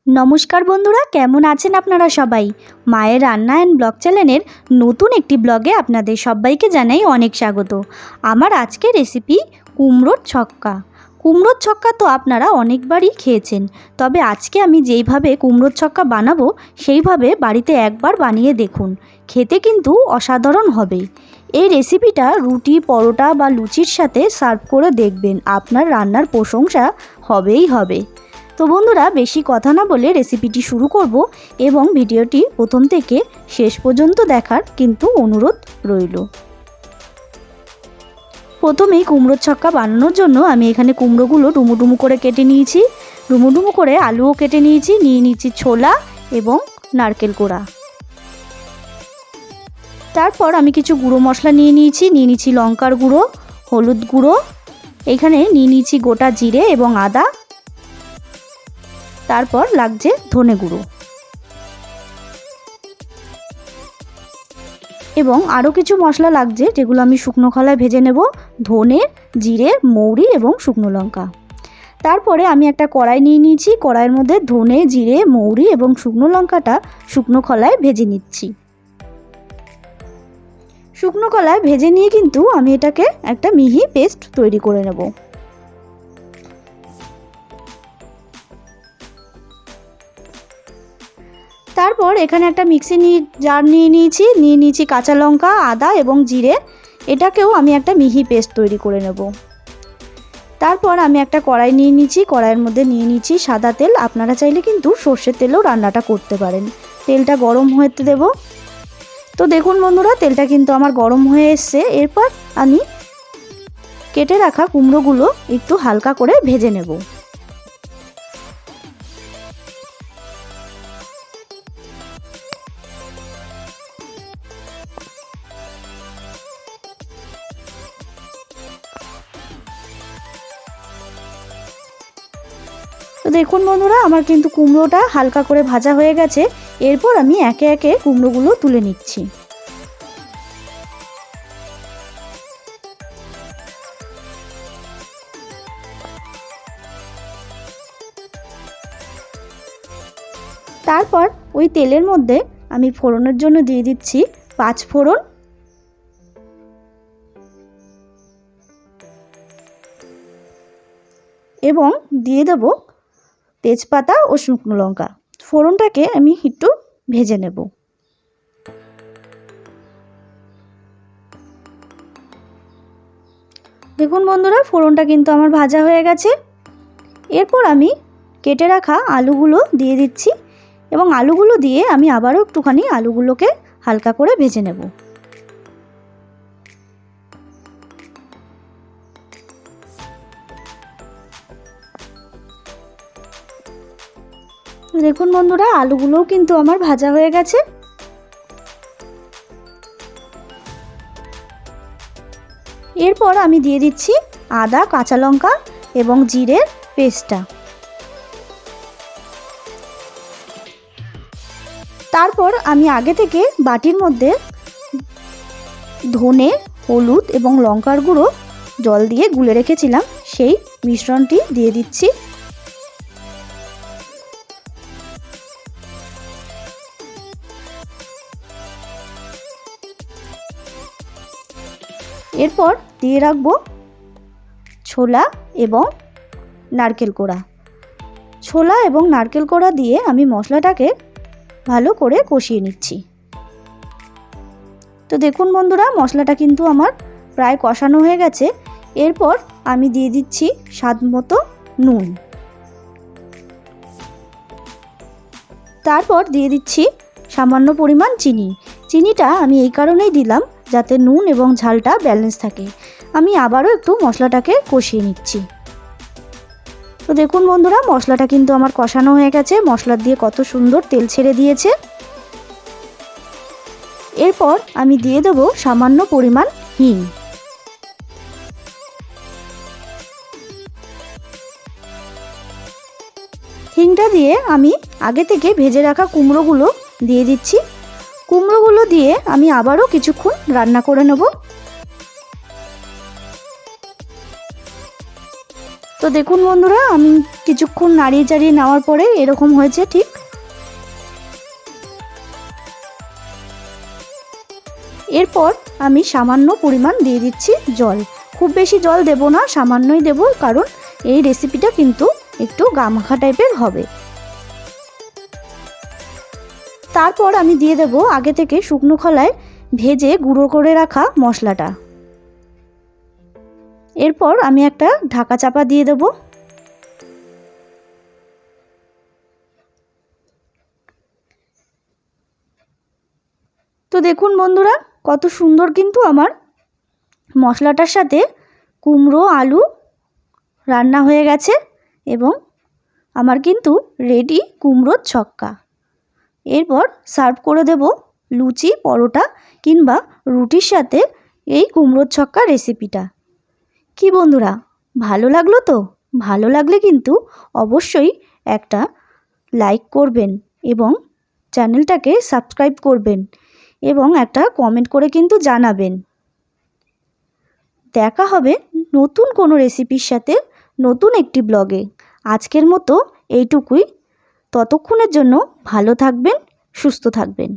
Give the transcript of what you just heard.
নমস্কার বন্ধুরা, কেমন আছেন আপনারা সবাই? মায়ের রান্না অ্যান্ড ব্লগ চ্যানেলের নতুন একটি ব্লগে আপনাদের সবাইকে জানাই অনেক স্বাগত। আমার আজকের রেসিপি কুমড়োর ছক্কা। কুমড়োর ছক্কা তো আপনারা অনেকবারই খেয়েছেন, তবে আজকে আমি যেইভাবে কুমড়োর ছক্কা বানাবো সেইভাবে বাড়িতে একবার বানিয়ে দেখুন, খেতে কিন্তু অসাধারণ হবে। এই রেসিপিটা রুটি, পরোটা বা লুচির সাথে সার্ভ করে দেখবেন, আপনার রান্নার প্রশংসা হবেই হবে। তো বন্ধুরা, বেশি কথা না বলে রেসিপিটি শুরু করব এবং ভিডিওটি প্রথম থেকে শেষ পর্যন্ত দেখার কিন্তু অনুরোধ রইল। প্রথমেই কুমড়োর ছক্কা বানানোর জন্য আমি এখানে কুমড়োগুলো ডুমু ডুমু করে কেটে নিয়েছি, ডুমু ডুমু করে আলুও কেটে নিয়েছি, নিয়ে নিয়েছি ছোলা এবং নারকেল কোড়া। তারপর আমি কিছু গুঁড়ো মশলা নিয়ে নিয়েছি লঙ্কার গুঁড়ো, হলুদ গুঁড়ো, এখানে নিয়ে নিয়েছি গোটা জিরে এবং আদা, তারপর লাগছে ধনে গুঁড়ো এবং আরও কিছু মশলা লাগছে যেগুলো আমি শুকনো খোলায় ভেজে নেব, ধনে, জিরে, মৌরি এবং শুকনো লঙ্কা। তারপরে আমি একটা কড়াই নিয়ে নিয়েছি, কড়াইয়ের মধ্যে ধনে, জিরে, মৌরি এবং শুকনো লঙ্কাটা শুকনো খোলায় ভেজে নিচ্ছি। শুকনো খোলায় ভেজে নিয়ে কিন্তু আমি এটাকে একটা মিহি পেস্ট তৈরি করে নেব। তারপর এখানে একটা মিক্সি জার নিয়ে নিয়েছি কাঁচা লঙ্কা, আদা এবং জিরে, এটাকেও আমি একটা মিহি পেস্ট তৈরি করে নেব। তারপর আমি একটা কড়াই নিয়ে নিয়েছি, কড়াইয়ের মধ্যে নিয়ে নিয়েছি সাদা তেল, আপনারা চাইলে কিন্তু সর্ষের তেলেও রান্নাটা করতে পারেন। তেলটা গরম হতে দেব। তো দেখুন বন্ধুরা, তেলটা কিন্তু আমার গরম হয়ে এসছে। এরপর আমি কেটে রাখা কুমড়োগুলো একটু হালকা করে ভেজে নেব। তো দেখুন বন্ধুরা, আমার কিন্তু কুমড়োটা হালকা করে ভাজা হয়ে গেছে। এরপর আমি একে একে কুমড়োগুলো তুলে নিচ্ছি। তারপর ওই তেলের মধ্যে আমি ফোড়নের জন্য দিয়ে দিচ্ছি 5 ফোড়ন এবং দিয়ে দেব তেজপাতা ও শুকনো লঙ্কা। ফোড়নটাকে আমি একটু ভেজে নেব। দেখুন বন্ধুরা, ফোড়নটা কিন্তু আমার ভাজা হয়ে গেছে। এরপর আমি কেটে রাখা আলুগুলো দিয়ে দিচ্ছি এবং আলুগুলো দিয়ে আমি আবারও একটুখানি আলুগুলোকে হালকা করে ভেজে নেব। দেখুন বন্ধুরা, আলুগুলোও কিন্তু আমার ভাজা হয়ে গেছে। এরপর আমি দিয়ে দিচ্ছি আদা, কাঁচা লঙ্কা এবং জিরের পেস্টটা। তারপর আমি আগে থেকে বাটির মধ্যে ধনে, হলুদ এবং লঙ্কার গুঁড়ো জল দিয়ে গুলে রেখেছিলাম, সেই মিশ্রণটি দিয়ে দিচ্ছি। এরপর দিয়ে রাখবো ছোলা এবং নারকেল কোড়া। ছোলা এবং নারকেল কোড়া দিয়ে আমি মশলাটাকে ভালো করে কষিয়ে নিচ্ছি। তো দেখুন বন্ধুরা, মশলাটা কিন্তু আমার প্রায় কষানো হয়ে গেছে। এরপর আমি দিয়ে দিচ্ছি স্বাদ মতো নুন। তারপর দিয়ে দিচ্ছি সামান্য পরিমাণ চিনি। চিনিটা আমি এই কারণেই দিলাম যাতে নুন এবং ঝালটা ব্যালেন্স থাকে। আমি আবারও একটু মশলাটাকে কষিয়ে নিচ্ছি। তো দেখুন বন্ধুরা, মশলাটা কিন্তু আমার কষানো হয়ে গেছে, মশলা দিয়ে কত সুন্দর তেল ছেড়ে দিয়েছে। এরপর আমি দিয়ে দেব সামান্য পরিমাণ হিং। হিংটা দিয়ে আমি আগে থেকে ভেজে রাখা কুমড়োগুলো দিয়ে দিচ্ছি। কুমড়োগুলো দিয়ে আমি আবারও কিছুক্ষণ রান্না করে নেব। তো দেখুন বন্ধুরা, আমি কিছুক্ষণ নাড়িয়ে চাড়িয়ে নেওয়ার পরে এরকম হয়েছে ঠিক। এরপর আমি সামান্য পরিমাণ দিয়ে দিচ্ছি জল। খুব বেশি জল দেব না, সামান্যই দেব, কারণ এই রেসিপিটা কিন্তু একটু গামাখা টাইপের হবে। তারপর আমি দিয়ে দেব আগে থেকে শুকনো খোলায় ভেজে গুঁড়ো করে রাখা মশলাটা। এরপর আমি একটা ঢাকা চাপা দিয়ে দেব। তো দেখুন বন্ধুরা, কত সুন্দর কিন্তু আমার মশলাটার সাথে কুমড়ো আলু রান্না হয়ে গেছে এবং আমার কিন্তু রেডি কুমড়োর ছক্কা। এরপর সার্ভ করে দেব লুচি, পরোটা কিংবা রুটির সাথে এই কুমড়োর ছক্কা রেসিপিটা। কি বন্ধুরা, ভালো লাগলো তো? ভালো লাগলে কিন্তু অবশ্যই একটা লাইক করবেন এবং চ্যানেলটাকে সাবস্ক্রাইব করবেন এবং একটা কমেন্ট করে কিন্তু জানাবেন। দেখা হবে নতুন কোনো রেসিপির সাথে নতুন একটি ব্লগে। আজকের মতো এইটুকুই। ততক্ষণের জন্য ভালো থাকবেন, সুস্থ থাকবেন।